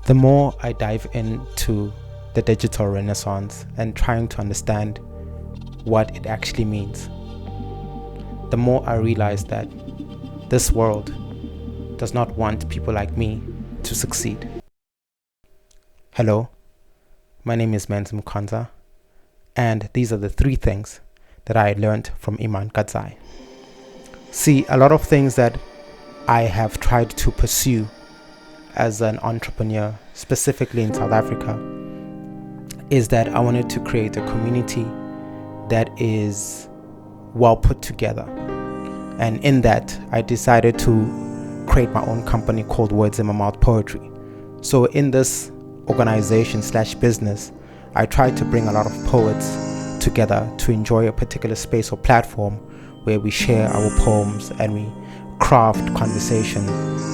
The more I dive into the digital renaissance and trying to understand what it actually means, the more I realize that this world does not want people like me to succeed. Hello, my name is Iman Gadzhi, and these are the 3 things that I learned from Iman Gadzhi. See, a lot of things that I have tried to pursue as an entrepreneur, specifically in South Africa, is that I wanted to create a community that is well put together. And in that, I decided to create my own company called Words in My Mouth Poetry. So in this organization / business, I tried to bring a lot of poets together to enjoy a particular space or platform where we share our poems and we craft conversation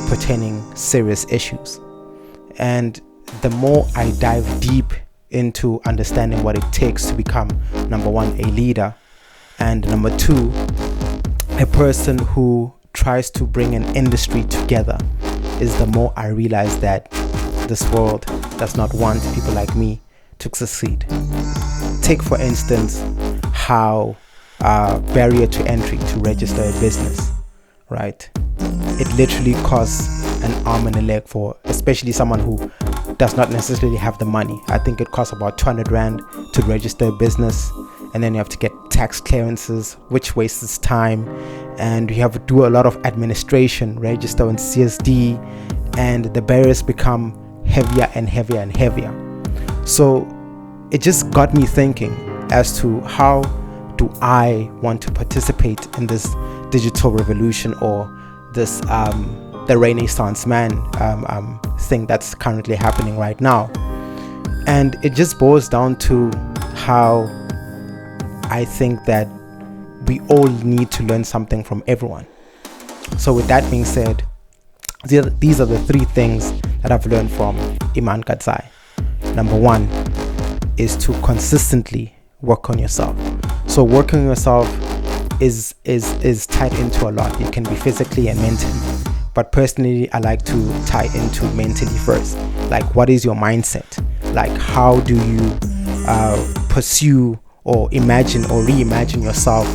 pertaining serious issues. And the more I dive deep into understanding what it takes to become, number 1, a leader, and number 2, a person who tries to bring an industry together, is the more I realize that this world does not want people like me to succeed. Take for instance how barrier to entry to register a business, right? It literally costs an arm and a leg for especially someone who does not necessarily have the money. I think it costs about 200 Rand to register a business, and then you have to get tax clearances, which wastes time, and you have to do a lot of administration, register on CSD, and the barriers become heavier and heavier and heavier. So it just got me thinking as to how do I want to participate in this digital revolution, or this the Renaissance man thing that's currently happening right now. And it just boils down to how I think that we all need to learn something from everyone. So with that being said, these are the 3 things that I've learned from Iman Gadzhi. Number 1 is to consistently work on yourself. So working on yourself is tied into a lot. It can be physically and mentally, but personally I like to tie into mentally first. Like, what is your mindset? Like, how do you pursue or imagine or reimagine yourself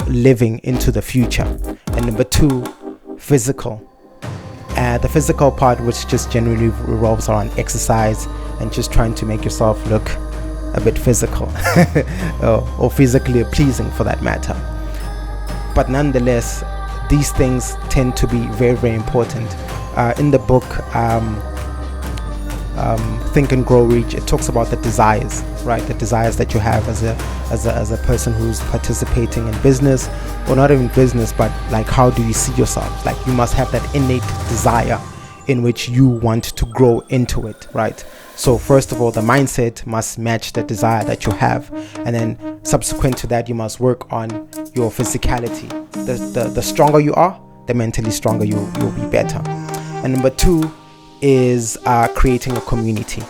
living into the future? And number 2, physical. The physical part, which just generally revolves around exercise and just trying to make yourself look a bit physical or physically pleasing for that matter. But nonetheless, these things tend to be very, very important. In the book Think and Grow Rich, it talks about the desires, right? The desires that you have as a person who's participating in business, or not even business, but like, how do you see yourself? Like, you must have that innate desire in which you want to grow into it, right? So first of all, the mindset must match the desire that you have, and then subsequent to that, you must work on your physicality. The stronger you are, the mentally stronger you'll be better. And number 2 is creating a community.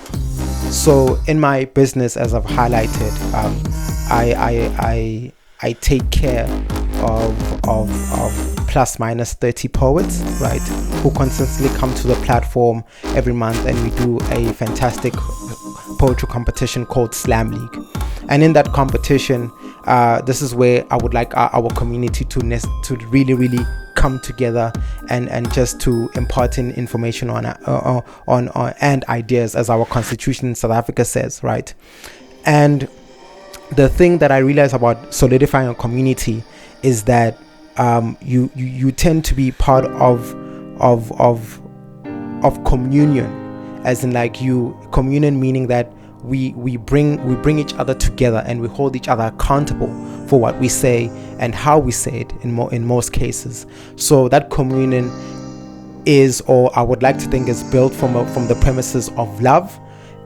So in my business, as I've highlighted, I take care of plus minus 30 poets, right, who consistently come to the platform every month, and we do a fantastic poetry competition called Slam League. And in that competition, this is where I would like our community to really, really come together and just to impart in information on and ideas, as our constitution in South Africa says, right? And the thing that I realize about solidifying a community is that you tend to be part of communion, as in like communion, meaning that we bring each other together, and we hold each other accountable for what we say and how we say it in most cases. So that communion is, or I would like to think, is built from the premises of love,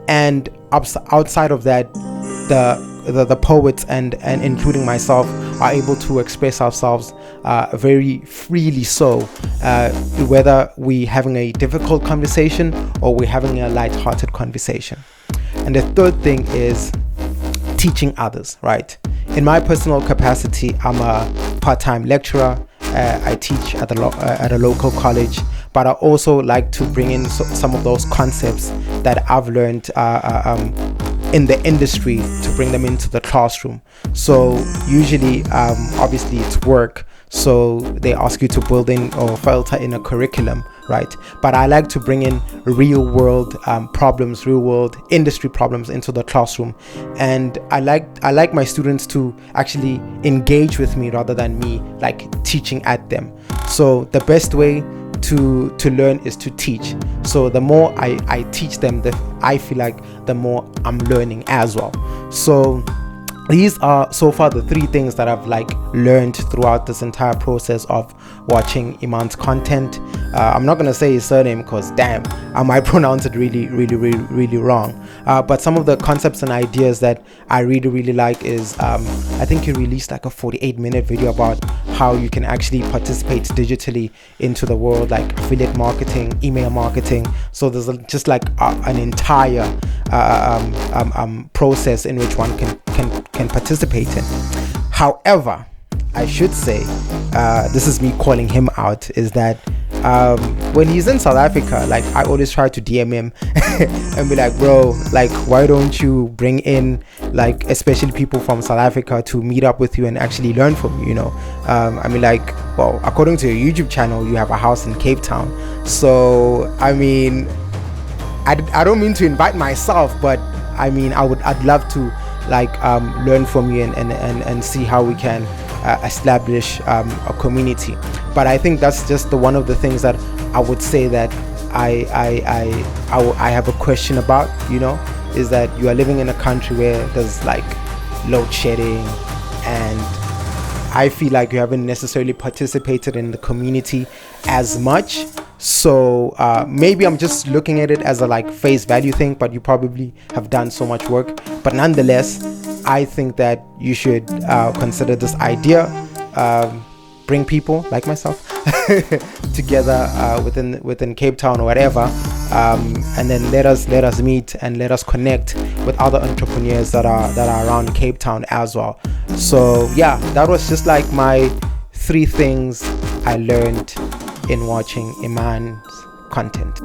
and outside of that, the poets and including myself are able to express ourselves very freely, so whether we're having a difficult conversation or we're having a light-hearted conversation. And the third thing is teaching others, right? In my personal capacity, I'm a part-time lecturer. I teach at a local college, but I also like to bring in some of those concepts that I've learned in the industry, to bring them into the classroom. So usually, obviously it's work, so they ask you to build in or filter in a curriculum, right? But I like to bring in real world problems, real world industry problems into the classroom, and I like my students to actually engage with me rather than me like teaching at them. So the best way to learn is to teach. So the more I teach them, I feel like the more I'm learning as well. So these are so far the 3 things that I've like learned throughout this entire process of watching Iman's content. I'm not gonna say his surname because damn, I might pronounce it really wrong. But some of the concepts and ideas that I really like is I think he released like a 48-minute video about how you can actually participate digitally into the world, like affiliate marketing, email marketing. So there's just like an entire process in which one can participate in. However, I should say, this is me calling him out, is that when he's in South Africa, like I always try to DM him and be like, bro, like why don't you bring in like especially people from South Africa to meet up with you and actually learn from you, you know? I mean, like, well, according to your YouTube channel, you have a house in Cape Town, so I mean, I don't mean to invite myself, but I mean I'd love to like learn from you and see how we can establish a community. But I think that's just one of the things that I would say that I have a question about, you know, is that you are living in a country where there's like load shedding, and I feel like you haven't necessarily participated in the community as much. So maybe I'm just looking at it as a like face value thing, but you probably have done so much work. But nonetheless, I think that you should consider this idea, bring people like myself together within Cape Town or whatever, and then let us meet and let us connect with other entrepreneurs that are around Cape Town as well. So yeah, that was just like my 3 things I learned in watching Iman's content.